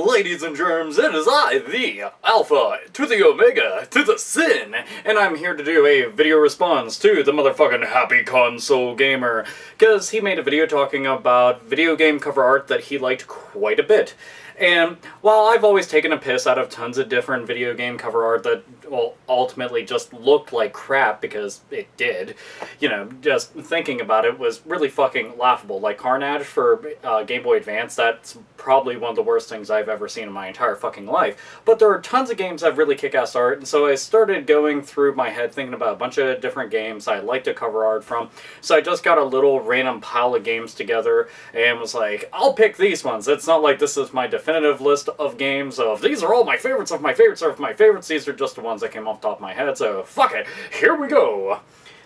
Ladies and germs, it is I, the Alpha, to the Omega, to the Sin, and I'm here to do a video response to the motherfucking Happy Console Gamer, because he made a video talking about video game cover art that he liked quite a bit. And while I've always taken a piss out of tons of different video game cover art that, well, ultimately just looked like crap because it did, you know, just thinking about it was really fucking laughable. Like Carnage for Game Boy Advance, that's probably one of the worst things I've ever seen in my entire fucking life. But there are tons of games that have really kick-ass art, and so I started going through my head thinking about a bunch of different games I like to cover art from. So I just got a little random pile of games together and was like, I'll pick these ones. It's not like this is my definitive list of games of these are all my favorites of my favorites of my favorites. These are just the ones that came off the top of my head, so fuck it, here we go.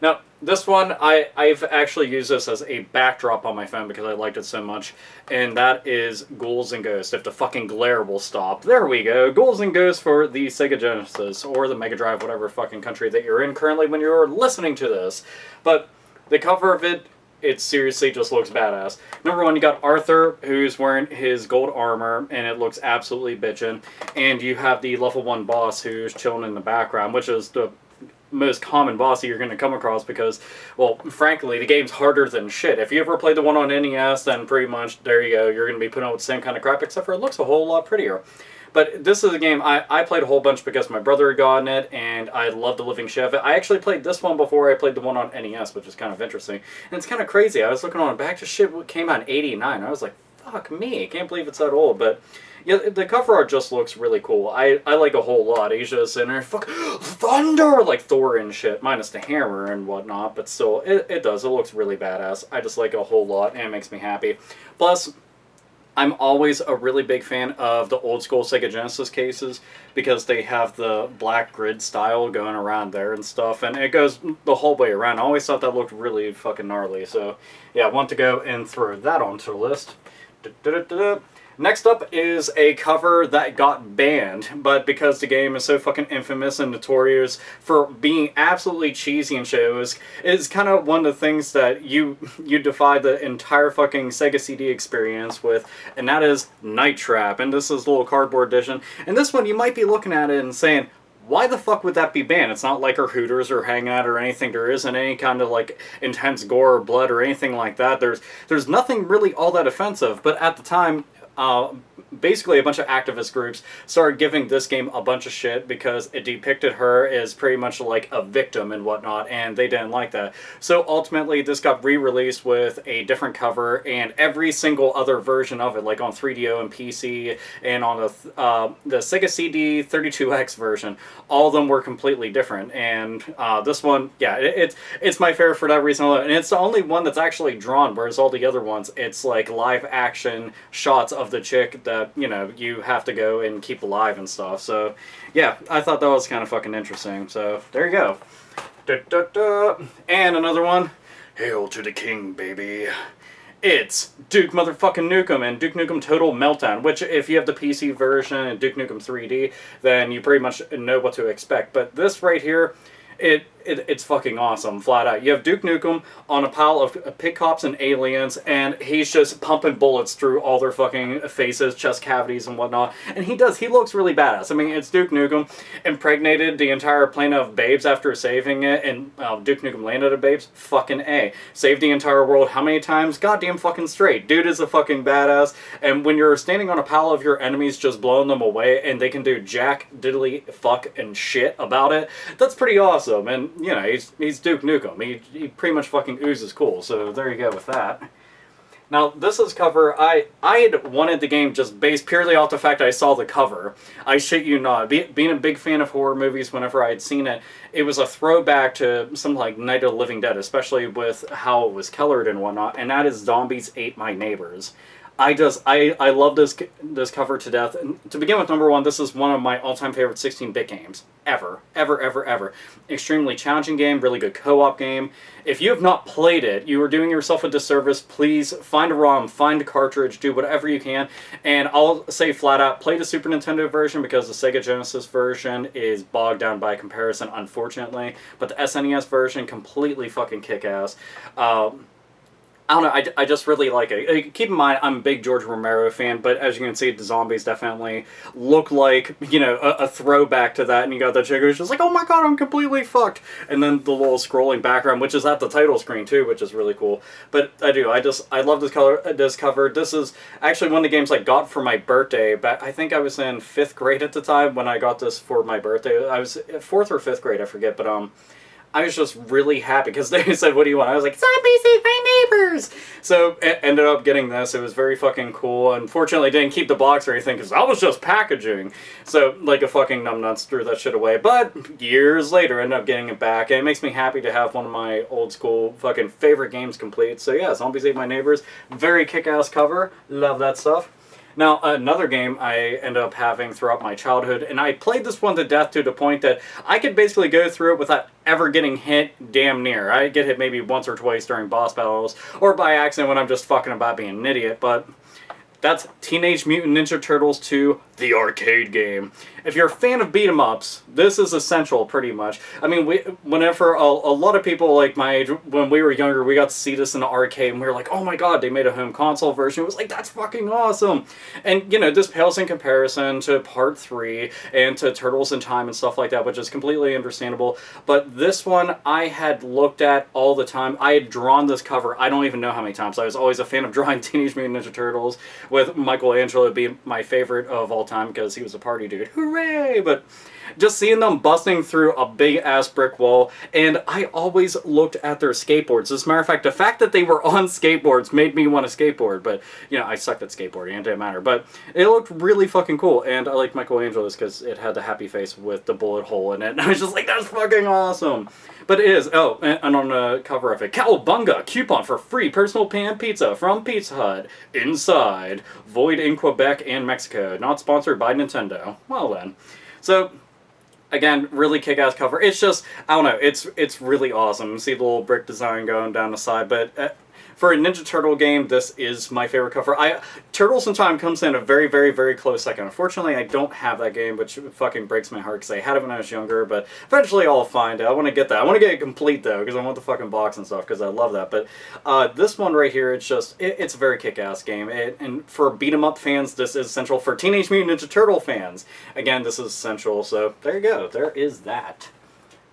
Now, this one, I've actually used this as a backdrop on my phone because I liked it so much, and that is Ghouls and Ghosts. If the fucking glare will stop. There we go. Ghouls and Ghosts for the Sega Genesis, or the Mega Drive, whatever fucking country that you're in currently when you're listening to this. But the cover of it, it seriously just looks badass. Number one, you got Arthur, who's wearing his gold armor, and it looks absolutely bitchin'. And you have the level 1 boss who's chilling in the background, which is the most common boss that you're going to come across because, well, frankly, the game's harder than shit. If you ever played the one on NES, then pretty much, there you go, you're going to be putting out the same kind of crap, except for it looks a whole lot prettier. But this is a game I played a whole bunch because my brother had gotten it, and I loved the living shit of it. I actually played this one before I played the one on NES, which is kind of interesting. And it's kind of crazy. I was looking on it back to shit came out in '89. I was like, fuck me, I can't believe it's that old. But yeah, the cover art just looks really cool. I like a whole lot. He's just in there, fuck, thunder, like Thor and shit, minus the hammer and whatnot. But still, it does. It looks really badass. I just like it a whole lot, and it makes me happy. Plus, I'm always a really big fan of the old school Sega Genesis cases because they have the black grid style going around there and stuff, and it goes the whole way around. I always thought that looked really fucking gnarly, so yeah, I want to go and throw that onto the list. Next up is a cover that got banned, but because the game is so fucking infamous and notorious for being absolutely cheesy and shit, it's kind of one of the things that you defy the entire fucking Sega CD experience with, and that is Night Trap. And this is a little cardboard edition. And this one, you might be looking at it and saying, why the fuck would that be banned? It's not like our Hooters or Hangout or anything. There isn't any kind of like intense gore or blood or anything like that. There's nothing really all that offensive, but at the time, basically a bunch of activist groups started giving this game a bunch of shit because it depicted her as pretty much like a victim and whatnot, and they didn't like that. So ultimately this got re-released with a different cover, and every single other version of it, like on 3DO and PC and on the Sega CD 32X version, all of them were completely different. And this one, yeah, it's my favorite for that reason alone. And it's the only one that's actually drawn, whereas all the other ones, it's like live action shots of the chick that, you know, you have to go and keep alive and stuff. So yeah, I thought that was kind of fucking interesting. So there you go. And another one, hail to the king, baby. It's Duke motherfucking Nukem and Duke Nukem Total Meltdown, which if you have the PC version and Duke Nukem 3D, then you pretty much know what to expect. But this right here, it's fucking awesome, flat out. You have Duke Nukem on a pile of pig cops and aliens, and he's just pumping bullets through all their fucking faces, chest cavities, and whatnot. And he looks really badass. I mean, it's Duke Nukem, impregnated the entire planet of babes after saving it, and Duke Nukem landed at babes, fucking A. Saved the entire world how many times? Goddamn fucking straight. Dude is a fucking badass, and when you're standing on a pile of your enemies just blowing them away, and they can do jack, diddly, fuck, and shit about it, that's pretty awesome. And you know, he's Duke Nukem. He pretty much fucking oozes cool, so there you go with that. Now, this is cover, I had wanted the game just based purely off the fact I saw the cover. I shit you not. Being a big fan of horror movies, whenever I had seen it, it was a throwback to something like Night of the Living Dead, especially with how it was colored and whatnot, and that is Zombies Ate My Neighbors. I love this cover to death. And to begin with, number one, this is one of my all-time favorite 16-bit games. Ever. Extremely challenging game, really good co-op game. If you have not played it, you are doing yourself a disservice. Please find a ROM, find a cartridge, do whatever you can. And I'll say flat out, play the Super Nintendo version because the Sega Genesis version is bogged down by comparison, unfortunately. But the SNES version, completely fucking kick-ass. I don't know, I just really like it. Keep in mind, I'm a big George Romero fan, but as you can see, the zombies definitely look like, you know, a throwback to that, and you got the chick who's just like, oh my god, I'm completely fucked, and then the little scrolling background, which is at the title screen too, which is really cool. But I love this cover. This is actually one of the games I got for my birthday, but I think I was in 5th grade at the time when I got this for my birthday. I was 4th or 5th grade, I forget, but I was just really happy because they said, what do you want? I was like, zombies eat my neighbors! So, ended up getting this. It was very fucking cool. Unfortunately, didn't keep the box or anything because that was just packaging. So, like a fucking numbnuts, threw that shit away. But, years later, ended up getting it back. And it makes me happy to have one of my old school fucking favorite games complete. So, yeah, Zombies Ate My Neighbors. Very kick-ass cover. Love that stuff. Now, another game I ended up having throughout my childhood, and I played this one to death to the point that I could basically go through it without ever getting hit damn near. I get hit maybe once or twice during boss battles, or by accident when I'm just fucking about being an idiot, but that's Teenage Mutant Ninja Turtles 2, the arcade game. If you're a fan of beat-em-ups, this is essential, pretty much. I mean, whenever a lot of people like my age, when we were younger, we got to see this in the arcade, and we were like, oh my god, they made a home console version. It was like, that's fucking awesome! And, you know, this pales in comparison to Part 3 and to Turtles in Time and stuff like that, which is completely understandable. But this one, I had looked at all the time. I had drawn this cover, I don't even know how many times. I was always a fan of drawing Teenage Mutant Ninja Turtles, with Michelangelo being my favorite of all time, because he was a party dude. Hooray! But just seeing them busting through a big-ass brick wall, and I always looked at their skateboards. As a matter of fact, the fact that they were on skateboards made me want to skateboard, but, you know, I sucked at skateboarding, it didn't matter. But it looked really fucking cool, and I liked Michelangelo's because it had the happy face with the bullet hole in it, and I was just like, that's fucking awesome! But it is, oh, and on the cover of it, Cowabunga, coupon for free personal pan pizza from Pizza Hut, inside, void in Quebec and Mexico, not sponsored by Nintendo. Well then. So, again, really kick-ass cover. It's just, I don't know, it's really awesome. See the little brick design going down the side, but for a Ninja Turtle game, this is my favorite cover. Turtles in Time comes in a very, very, very close second. Unfortunately, I don't have that game, which fucking breaks my heart, because I had it when I was younger, but eventually I'll find it. I want to get that. I want to get it complete, though, because I want the fucking box and stuff, because I love that. But this one right here, it's just, it's a very kick-ass game. And for beat-em-up fans, this is essential. For Teenage Mutant Ninja Turtle fans, again, this is essential. So there you go. There is that.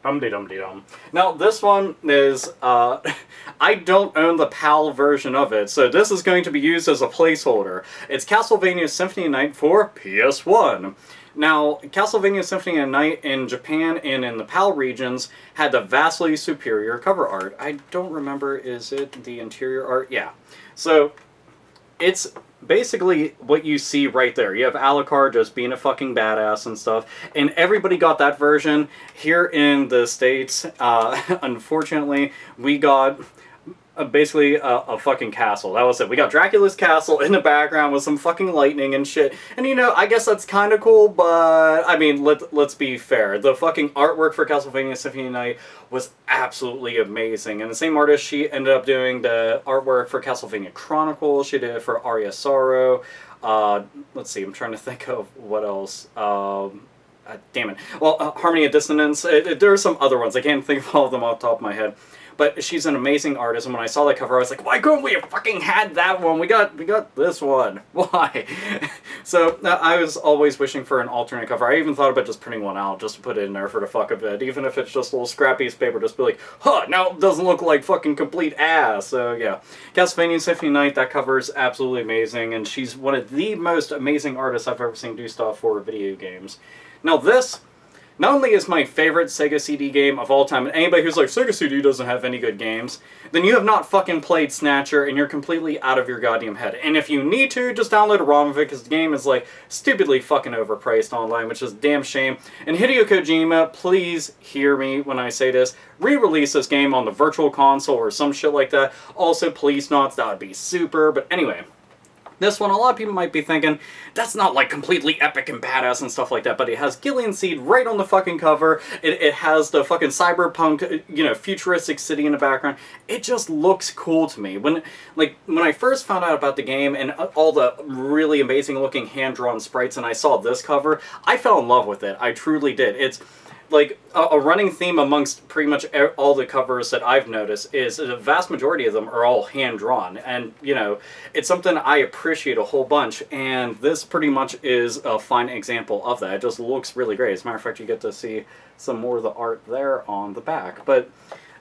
Dum-de-dum-de-dum. Now, this one is, I don't own the PAL version of it, so this is going to be used as a placeholder. It's Castlevania Symphony of Night for PS1. Now, Castlevania Symphony of Night in Japan and in the PAL regions had the vastly superior cover art. I don't remember, is it the interior art? Yeah. So, it's basically what you see right there. You have Alucard just being a fucking badass and stuff, and everybody got that version. Here in the States, unfortunately, we got basically a fucking castle. That was it. We got Dracula's castle in the background with some fucking lightning and shit. And you know, I guess that's kind of cool, but I mean, let's be fair. The fucking artwork for Castlevania Symphony of Night was absolutely amazing. And the same artist, she ended up doing the artwork for Castlevania Chronicles. She did it for Aria Sorrow. Let's see, I'm trying to think of what else. Damn it. Well, Harmony of Dissonance. There are some other ones. I can't think of all of them off the top of my head. But she's an amazing artist, and when I saw that cover, I was like, why couldn't we have fucking had that one? We got this one. Why? So, I was always wishing for an alternate cover. I even thought about just printing one out, just to put it in there for the fuck of it. Even if it's just a little scrap piece of paper, just be like, huh, now it doesn't look like fucking complete ass. So, yeah. Castlevania Symphony of Night, that cover is absolutely amazing, and she's one of the most amazing artists I've ever seen do stuff for video games. Now, this not only is my favorite Sega CD game of all time, and anybody who's like, Sega CD doesn't have any good games, then you have not fucking played Snatcher, and you're completely out of your goddamn head. And if you need to, just download a ROM of it, because the game is, like, stupidly fucking overpriced online, which is a damn shame. And Hideo Kojima, please hear me when I say this, re-release this game on the Virtual Console or some shit like that. Also, Police Knots, that would be super, but anyway. This one, a lot of people might be thinking, that's not like completely epic and badass and stuff like that, but it has Gillian Seed right on the fucking cover. It has the fucking cyberpunk, you know, futuristic city in the background. It just looks cool to me. When I first found out about the game and all the really amazing looking hand-drawn sprites and I saw this cover, I fell in love with it. I truly did. like, a running theme amongst pretty much all the covers that I've noticed is the vast majority of them are all hand-drawn. And, you know, it's something I appreciate a whole bunch, and this pretty much is a fine example of that. It just looks really great. As a matter of fact, you get to see some more of the art there on the back. But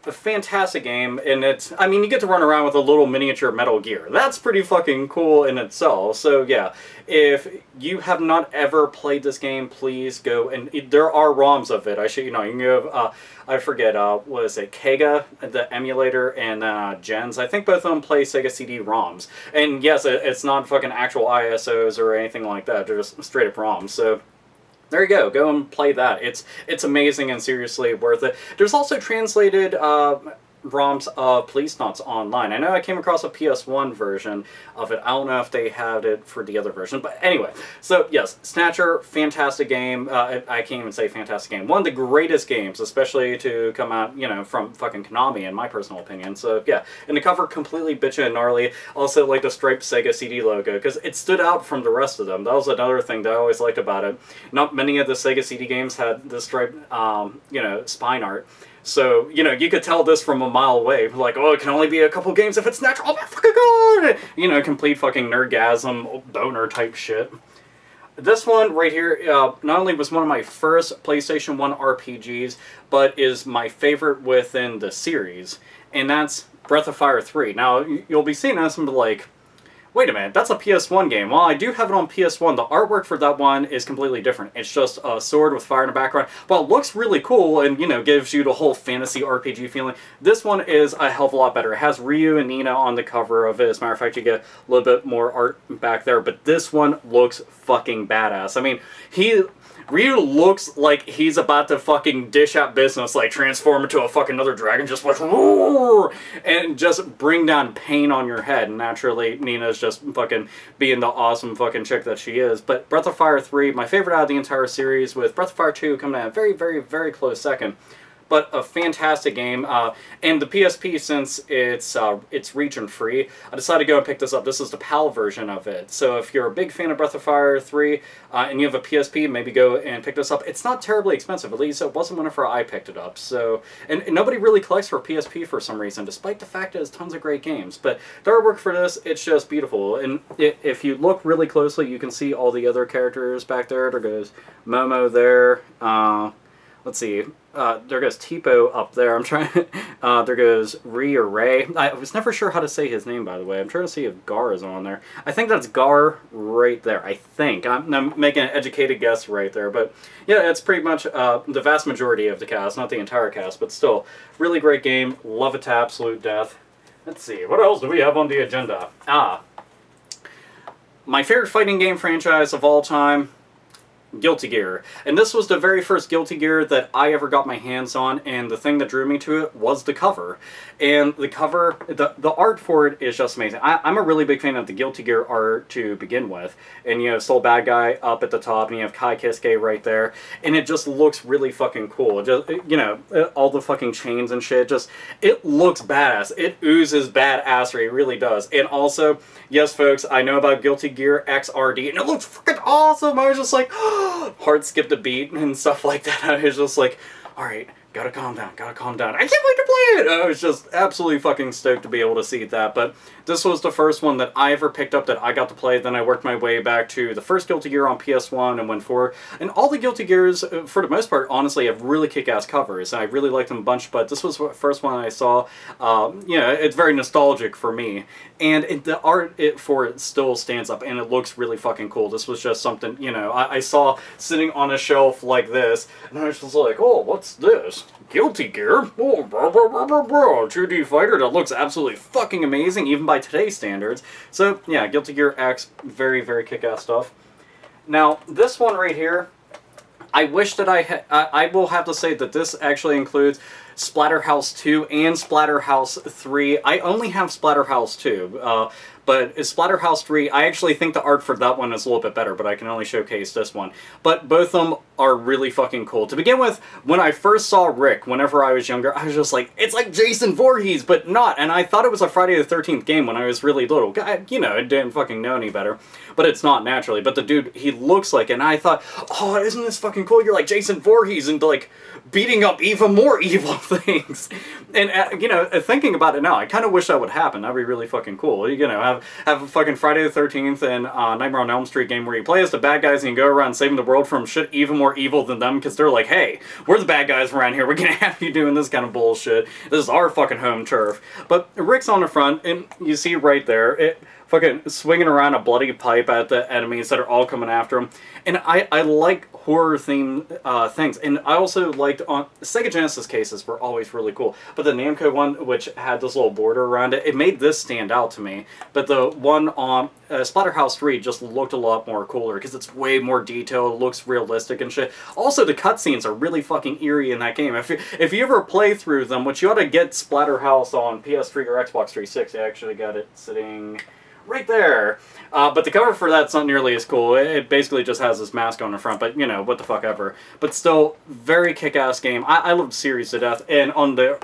a fantastic game, and it's, I mean, you get to run around with a little miniature Metal Gear. That's pretty fucking cool in itself. So yeah, if you have not ever played this game, please go, and there are ROMs of it. I should, you know, you can go, I forget, what is it, Kega, the emulator, and Gens. I think both of them play Sega CD ROMs. And yes, it's not fucking actual ISOs or anything like that. They're just straight up ROMs. So there you go. Go and play that. It's amazing and seriously worth it. There's also translated ROMs of Policenauts online. I know I came across a PS1 version of it. I don't know if they had it for the other version. But anyway, so yes, Snatcher, fantastic game. I can't even say fantastic game. One of the greatest games, especially to come out, you know, from fucking Konami, in my personal opinion. So yeah, and the cover completely bitchin' and gnarly. Also, like the striped Sega CD logo, because it stood out from the rest of them. That was another thing that I always liked about it. Not many of the Sega CD games had the striped, you know, spine art. So, you know, you could tell this from a mile away. Like, oh, it can only be a couple games if it's natural. Oh my fucking god! You know, complete fucking nerdgasm, boner type shit. This one right here, not only was one of my first PlayStation 1 RPGs, but is my favorite within the series. And that's Breath of Fire 3. Now, you'll be seeing this and be like, wait a minute, that's a PS1 game. Well, I do have it on PS1. The artwork for that one is completely different. It's just a sword with fire in the background. Well, it looks really cool and, you know, gives you the whole fantasy RPG feeling. This one is a hell of a lot better. It has Ryu and Nina on the cover of it. As a matter of fact, you get a little bit more art back there. But this one looks fucking badass. I mean, Ryu looks like he's about to fucking dish out business, like transform into a fucking other dragon, just like, roar, and just bring down pain on your head. And naturally, Nina's just fucking being the awesome fucking chick that she is. But Breath of Fire 3, my favorite out of the entire series, with Breath of Fire 2 coming in a very, very, very close second. But a fantastic game, and the PSP, since it's region free, I decided to go and pick this up. This is the PAL version of it. So if you're a big fan of Breath of Fire 3 and you have a PSP, maybe go and pick this up. It's not terribly expensive. At least it wasn't whenever I picked it up. So, and nobody really collects for PSP for some reason, despite the fact that it has tons of great games. But the artwork for this, it's just beautiful. And if you look really closely, you can see all the other characters back there. There goes Momo there. Let's see. There goes Tipo up there. I'm trying. There goes Ray. I was never sure how to say his name, by the way. I'm trying to see if Gar is on there. I think that's Gar right there. I think I'm making an educated guess right there, but yeah, it's pretty much the vast majority of the cast, not the entire cast, but still, really great game. Love it to absolute death. Let's see. What else do we have on the agenda? My favorite fighting game franchise of all time, Guilty Gear. And this was the very first Guilty Gear that I ever got my hands on, and the thing that drew me to it was the cover. And the cover, the art for it is just amazing. I'm a really big fan of the Guilty Gear art to begin with. And you have Soul Bad Guy up at the top, and you have Kai Kiske right there. And it just looks really fucking cool. Just, you know, all the fucking chains and shit, just, it looks badass. It oozes badassery, it really does. And also, yes folks, I know about Guilty Gear XRD, and it looks fucking awesome! I was just like, heart skipped a beat and stuff like that. I was just like, alright, gotta calm down. I can't wait to play it! I was just absolutely fucking stoked to be able to see that. But this was the first one that I ever picked up that I got to play. Then I worked my way back to the first Guilty Gear on PS1 and went forward. And all the Guilty Gears, for the most part, honestly, have really kick-ass covers. I really liked them a bunch, but this was the first one I saw. You know, it's very nostalgic for me. And the art for it still stands up, and it looks really fucking cool. This was just something, you know, I saw sitting on a shelf like this, and I was just like, oh, what's this? Guilty Gear? Oh, 2D fighter that looks absolutely fucking amazing, even by today's standards. So, yeah, Guilty Gear X, very, very kick-ass stuff. Now, this one right here, I wish that I will have to say that this actually includes Splatterhouse 2 and Splatterhouse 3. I only have Splatterhouse 2, but Splatterhouse 3, I actually think the art for that one is a little bit better, but I can only showcase this one. But both of them are really fucking cool. To begin with, when I first saw Rick, whenever I was younger, I was just like, it's like Jason Voorhees, but not. And I thought it was a Friday the 13th game when I was really little. You know, I didn't fucking know any better. But it's not, naturally. But the dude, he looks like it, and I thought, oh, isn't this fucking cool? You're like Jason Voorhees, and like, beating up even more evil things. And, you know, thinking about it now, I kind of wish that would happen. That'd be really fucking cool. You know, have a fucking Friday the 13th and Nightmare on Elm Street game where you play as the bad guys and you go around saving the world from shit even more evil than them, because they're like, hey, we're the bad guys around here. We're gonna have you doing this kind of bullshit. This is our fucking home turf. But Rick's on the front, and you see right there, it fucking swinging around a bloody pipe at the enemies that are all coming after him. And I like horror-themed things. And I also liked, on Sega Genesis cases were always really cool. But the Namco one, which had this little border around it, it made this stand out to me. But the one on Splatterhouse 3 just looked a lot more cooler, because it's way more detailed, looks realistic and shit. Also, the cutscenes are really fucking eerie in that game. If you ever play through them, which you ought to get Splatterhouse on PS3 or Xbox 360, I actually got it sitting right there. But the cover for that's not nearly as cool. It basically just has this mask on the front, but, you know, what the fuck ever. But still, very kick-ass game. I love the series to death, and on the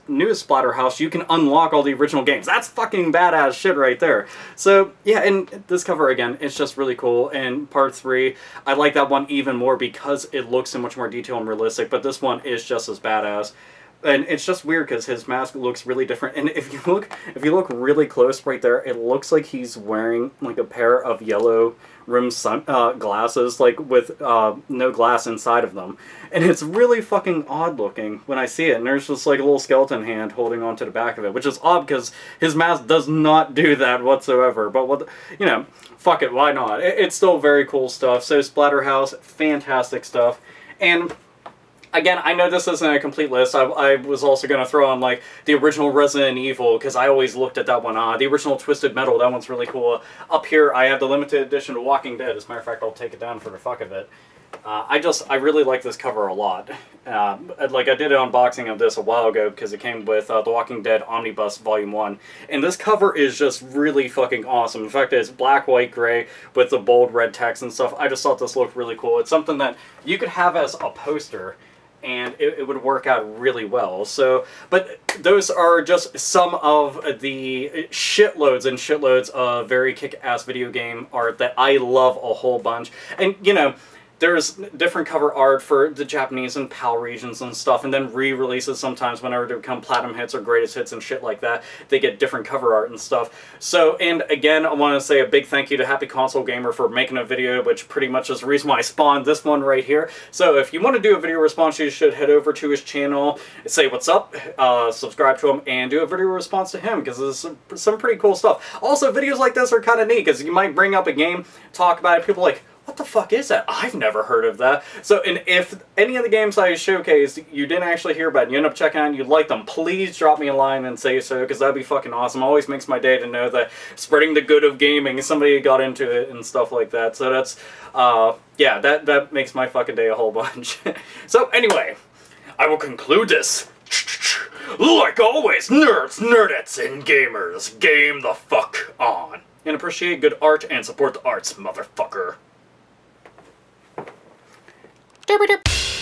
newest Splatterhouse, you can unlock all the original games. That's fucking badass shit right there. So, yeah, and this cover, again, it's just really cool. And Part 3, I like that one even more because it looks so much more detailed and realistic, but this one is just as badass. And it's just weird because his mask looks really different. And if you look really close right there, it looks like he's wearing like a pair of yellow rimmed glasses, like with no glass inside of them. And it's really fucking odd looking when I see it. And there's just like a little skeleton hand holding onto the back of it, which is odd because his mask does not do that whatsoever. But what, you know, fuck it, why not? It's still very cool stuff. So Splatterhouse, fantastic stuff. And again, I know this isn't a complete list. I was also going to throw on, like, the original Resident Evil, because I always looked at that one. The original Twisted Metal, that one's really cool. Up here, I have the limited edition of Walking Dead. As a matter of fact, I'll take it down for the fuck of it. I really like this cover a lot. Like, I did an unboxing of this a while ago, because it came with The Walking Dead Omnibus Volume 1. And this cover is just really fucking awesome. In fact, it's black, white, gray, with the bold red text and stuff. I just thought this looked really cool. It's something that you could have as a poster, and it would work out really well. So, but those are just some of the shitloads and shitloads of very kick-ass video game art that I love a whole bunch. And, you know, there's different cover art for the Japanese and PAL regions and stuff, and then re-releases sometimes whenever they become platinum hits or greatest hits and shit like that. They get different cover art and stuff. So, and again, I want to say a big thank you to Happy Console Gamer for making a video, which pretty much is the reason why I spawned this one right here. So if you want to do a video response, you should head over to his channel, say what's up, subscribe to him, and do a video response to him, because there's some pretty cool stuff. Also, videos like this are kind of neat, because you might bring up a game, talk about it, people are like, what the fuck is that? I've never heard of that. So, and if any of the games I showcased you didn't actually hear about and you end up checking out and you like them, please drop me a line and say so, because that'd be fucking awesome. Always makes my day to know that spreading the good of gaming, somebody got into it and stuff like that. So that's, yeah, that makes my fucking day a whole bunch. So anyway, I will conclude this. Like always, nerds, nerdettes, and gamers, game the fuck on. And appreciate good art and support the arts, motherfucker. Derp.